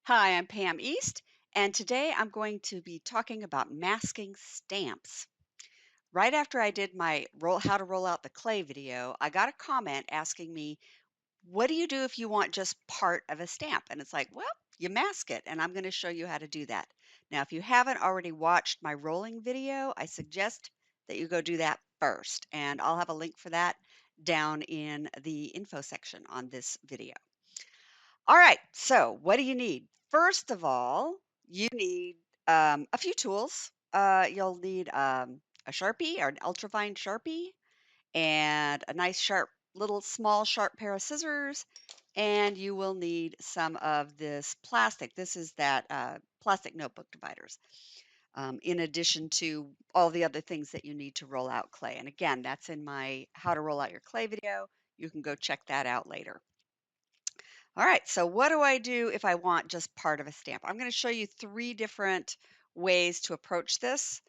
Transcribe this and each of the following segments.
Hi, I'm Pam East, and today I'm going to be talking about masking stamps. Right after I did my how to roll out the clay video, I got a comment asking me, "What do you do if you want just part of a stamp?" And it's like, well, you mask it, and I'm going to show you how to do that. Now, if you haven't already watched my rolling video, I suggest that you go do that first, and I'll have a link for that down in the info section on this video. All right. So, what do you need? First of all, you need a few tools. You'll need a Sharpie or an ultrafine Sharpie and a nice sharp, little small sharp pair of scissors. And you will need some of this plastic. This is that plastic notebook dividers, in addition to all the other things that you need to roll out clay. And again, that's in my how to roll out your clay video. You can go check that out later. All right, so what do I do if I want just part of a stamp? I'm going to show you three different ways to approach this.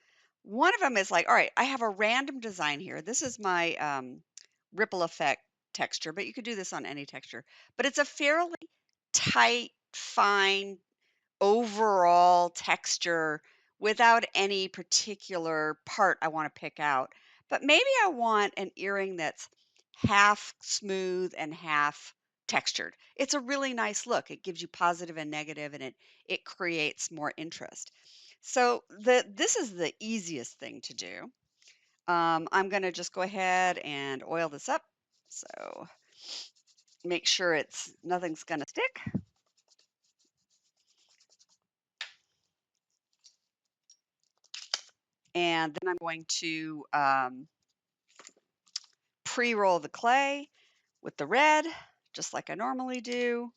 One of them is like, all right, I have a random design here. This is my ripple effect texture, but you could do this on any texture. But it's a fairly tight, fine, overall texture without any particular part I want to pick out. But maybe I want an earring that's half smooth and half textured. It's a really nice look. It gives you positive and negative, and it creates more interest. So this is the easiest thing to do. I'm going to just go ahead and oil this up. So make sure it's nothing's going to stick. And then I'm going to pre-roll the clay with the red, just like I normally do.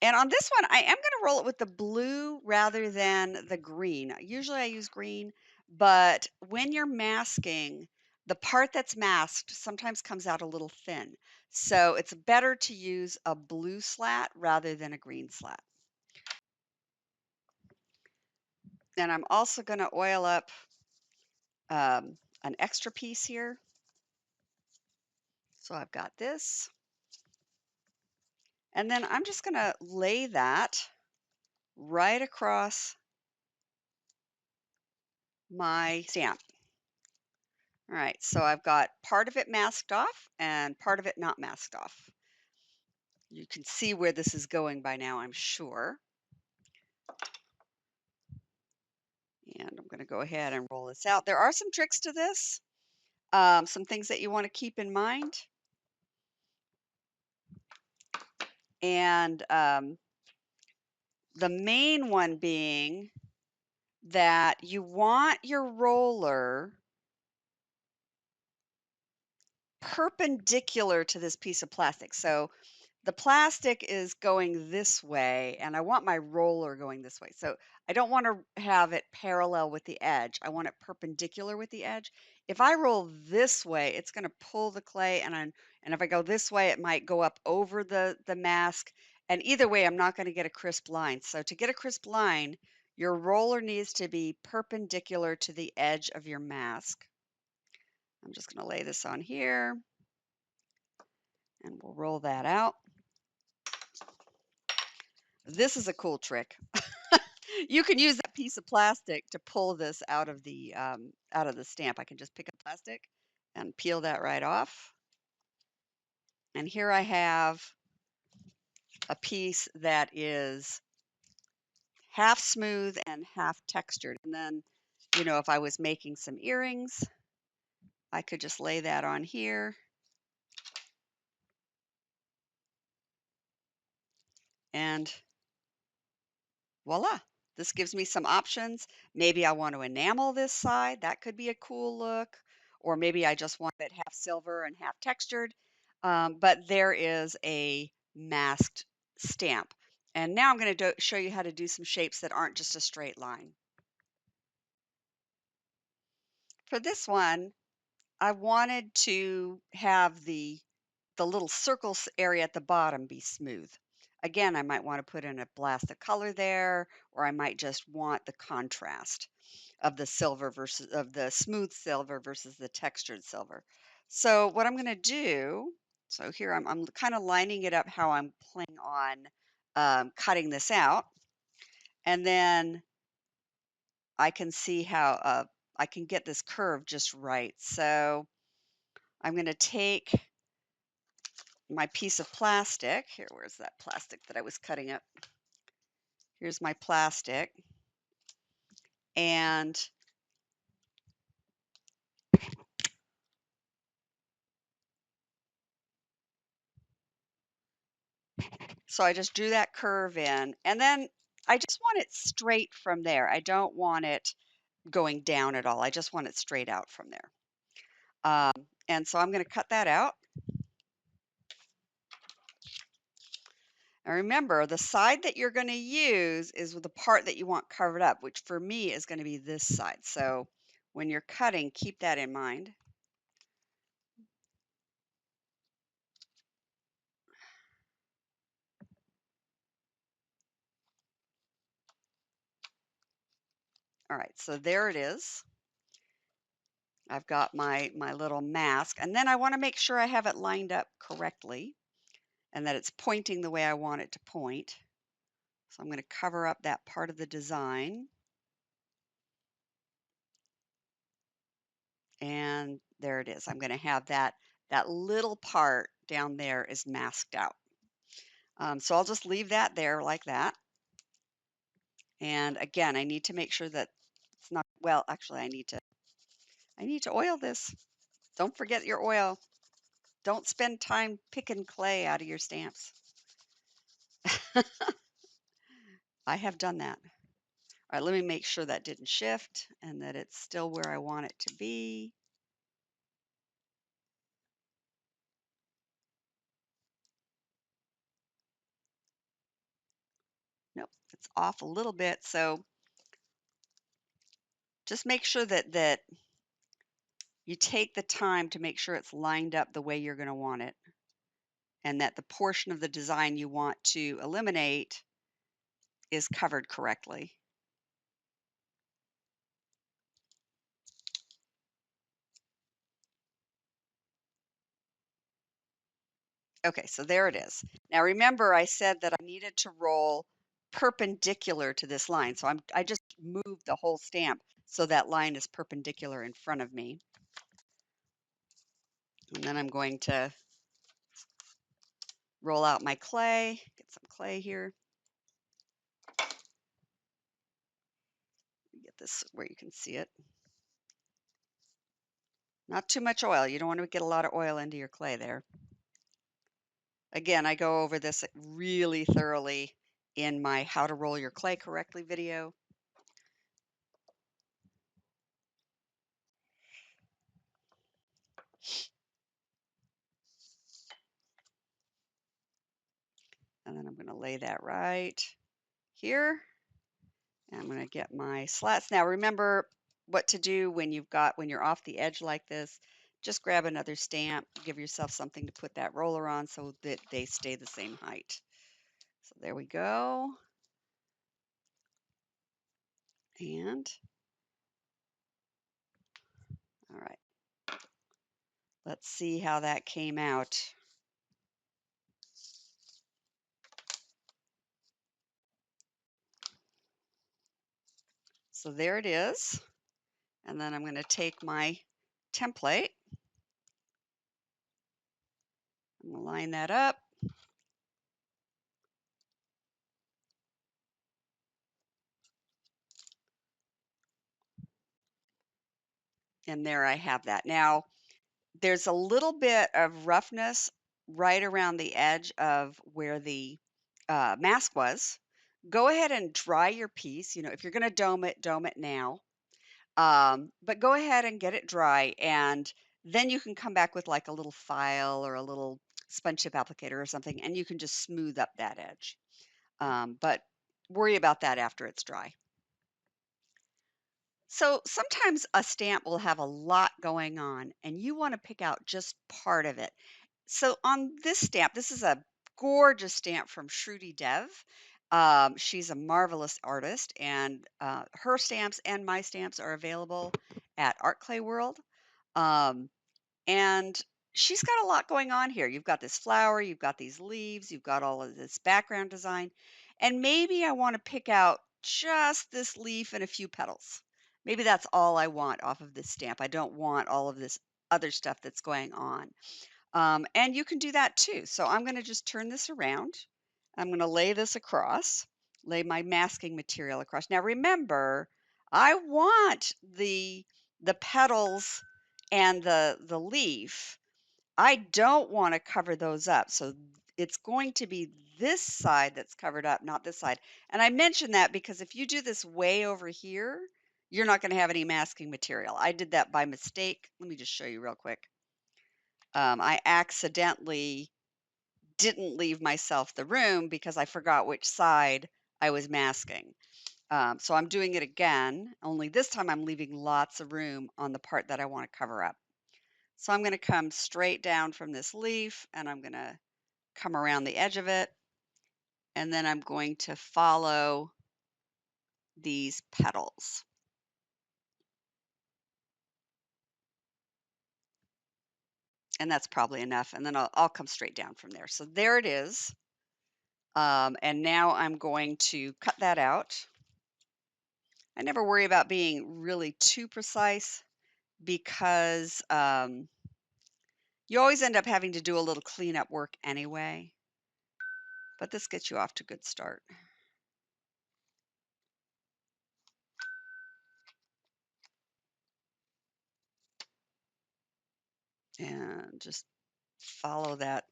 And on this one, I am going to roll it with the blue rather than the green. Usually I use green, but when you're masking, the part that's masked sometimes comes out a little thin. So it's better to use a blue slat rather than a green slat. And I'm also going to oil up an extra piece here. So I've got this. And then I'm just going to lay that right across my stamp. All right, so I've got part of it masked off and part of it not masked off. You can see where this is going by now, I'm sure. And I'm going to go ahead and roll this out. There are some tricks to this, some things that you want to keep in mind. And the main one being that you want your roller perpendicular to this piece of plastic. So the plastic is going this way, and I want my roller going this way. So I don't want to have it parallel with the edge. I want it perpendicular with the edge. If I roll this way, it's going to pull the clay, and if I go this way, it might go up over the mask. And either way, I'm not going to get a crisp line. So to get a crisp line, your roller needs to be perpendicular to the edge of your mask. I'm just going to lay this on here, and we'll roll that out. This is a cool trick. You can use that piece of plastic to pull this out of the stamp. I can just pick up plastic and peel that right off. And here I have a piece that is half smooth and half textured. And then, if I was making some earrings, I could just lay that on here. And voila. This gives me some options. Maybe I want to enamel this side. That could be a cool look. Or maybe I just want it half silver and half textured. But there is a masked stamp. And now I'm going to show you how to do some shapes that aren't just a straight line. For this one, I wanted to have the little circles area at the bottom be smooth. Again, I might want to put in a blast of color there, or I might just want the contrast of the smooth silver versus the textured silver. So what I'm going to do, so here I'm kind of lining it up how I'm planning on cutting this out. And then I can see how I can get this curve just right. So I'm going to take my piece of plastic. Here, where's that plastic that I was cutting up? Here's my plastic. And so I just drew that curve in. And then I just want it straight from there. I don't want it going down at all. I just want it straight out from there. Um, and so I'm going to cut that out. And remember, the side that you're going to use is with the part that you want covered up, which for me is going to be this side. So when you're cutting, keep that in mind. All right, so there it is. I've got my little mask, and then I want to make sure I have it lined up correctly and that it's pointing the way I want it to point. So I'm going to cover up that part of the design. And there it is. I'm going to have that little part down there is masked out. So I'll just leave that there like that. And again, I need to make sure that it's not, well, actually I need to oil this. Don't forget your oil. Don't spend time picking clay out of your stamps. I have done that. All right, let me make sure that didn't shift and that it's still where I want it to be. Nope, it's off a little bit. So just make sure that you take the time to make sure it's lined up the way you're going to want it, and that the portion of the design you want to eliminate is covered correctly. Okay, so there it is. Now remember I said that I needed to roll perpendicular to this line. So I just moved the whole stamp so that line is perpendicular in front of me. And then I'm going to roll out my clay, get some clay here. Get this where you can see it. Not too much oil. You don't want to get a lot of oil into your clay there. Again, I go over this really thoroughly in my How to Roll Your Clay Correctly video. And then I'm going to lay that right here. And I'm going to get my slats. Now remember what to do when you're off the edge like this. Just grab another stamp, give yourself something to put that roller on so that they stay the same height. So there we go. And all right, let's see how that came out. So there it is. And then I'm going to take my template. I'm going to line that up. And there I have that. Now, there's a little bit of roughness right around the edge of where the mask was. Go ahead and dry your piece. If you're going to dome it now. But go ahead and get it dry, and then you can come back with like a little file or a little sponge tip applicator or something, and you can just smooth up that edge. But worry about that after it's dry. So sometimes a stamp will have a lot going on, and you want to pick out just part of it. So on this stamp, this is a gorgeous stamp from Shruti Dev. She's a marvelous artist, and her stamps and my stamps are available at Art Clay World. Um, and she's got a lot going on here. You've got this flower, you've got these leaves, you've got all of this background design, and maybe I want to pick out just this leaf and a few petals. Maybe that's all I want off of this stamp. I don't want all of this other stuff that's going on. And you can do that too. So I'm going to just turn this around. I'm going to lay this across, lay my masking material across. Now remember, I want the petals and the leaf. I don't want to cover those up. So it's going to be this side that's covered up, not this side. And I mention that because if you do this way over here, you're not going to have any masking material. I did that by mistake. Let me just show you real quick. I accidentally didn't leave myself the room because I forgot which side I was masking. So I'm doing it again, only this time I'm leaving lots of room on the part that I want to cover up. So I'm going to come straight down from this leaf and I'm going to come around the edge of it. And then I'm going to follow these petals. And that's probably enough. And then I'll come straight down from there. So there it is. And now I'm going to cut that out. I never worry about being really too precise because you always end up having to do a little cleanup work anyway. But this gets you off to a good start. And just follow that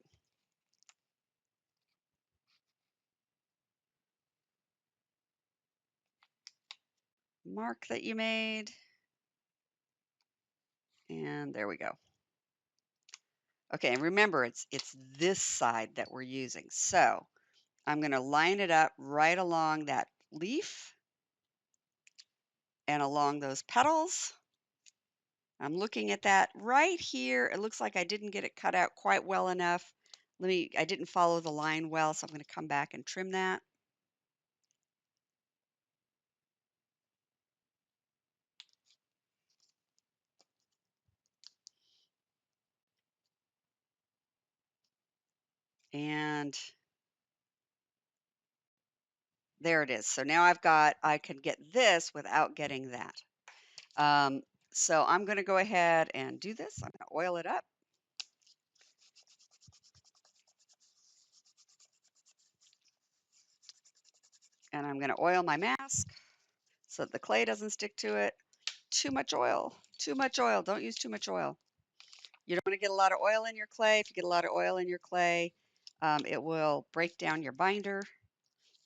mark that you made. And there we go. Okay, and remember it's this side that we're using. So I'm going to line it up right along that leaf and along those petals. I'm looking at that right here. It looks like I didn't get it cut out quite well enough. I didn't follow the line well, so I'm going to come back and trim that. And there it is. So now I can get this without getting that. So I'm going to go ahead and do this. I'm going to oil it up. And I'm going to oil my mask so that the clay doesn't stick to it. Too much oil. Too much oil. Don't use too much oil. You don't want to get a lot of oil in your clay. If you get a lot of oil in your clay, it will break down your binder.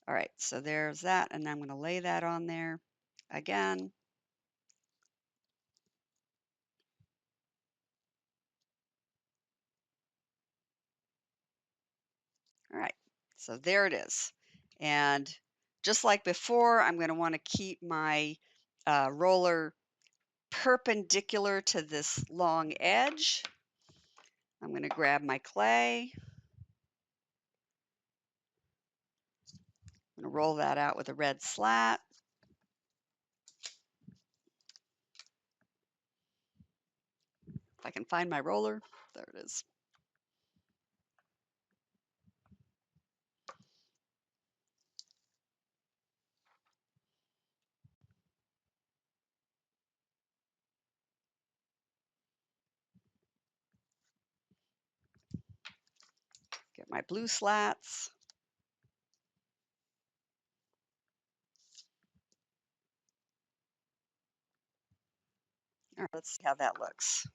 All right, so there's that, and I'm going to lay that on there again. All right, so there it is. And just like before, I'm going to want to keep my roller perpendicular to this long edge. I'm going to grab my clay. I'm going to roll that out with a red slat. If I can find my roller, there it is. Get my blue slats. All right, let's see how that looks.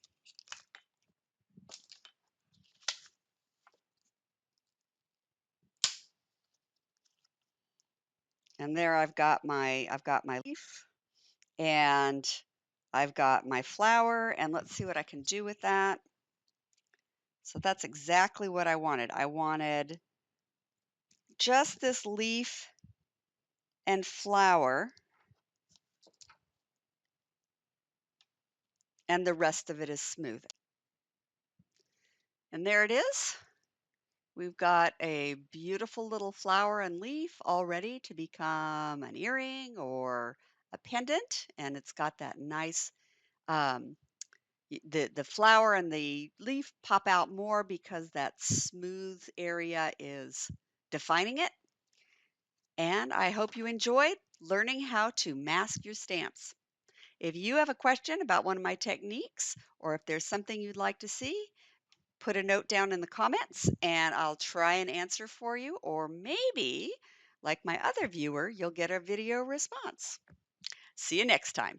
And there I've got my leaf and I've got my flower, and let's see what I can do with that. So that's exactly what I wanted. I wanted just this leaf and flower, and the rest of it is smooth. And there it is. We've got a beautiful little flower and leaf all ready to become an earring or a pendant, and it's got that nice um, The flower and the leaf pop out more because that smooth area is defining it. And I hope you enjoyed learning how to mask your stamps. If you have a question about one of my techniques, or if there's something you'd like to see, put a note down in the comments and I'll try and answer for you. Or maybe, like my other viewer, you'll get a video response. See you next time.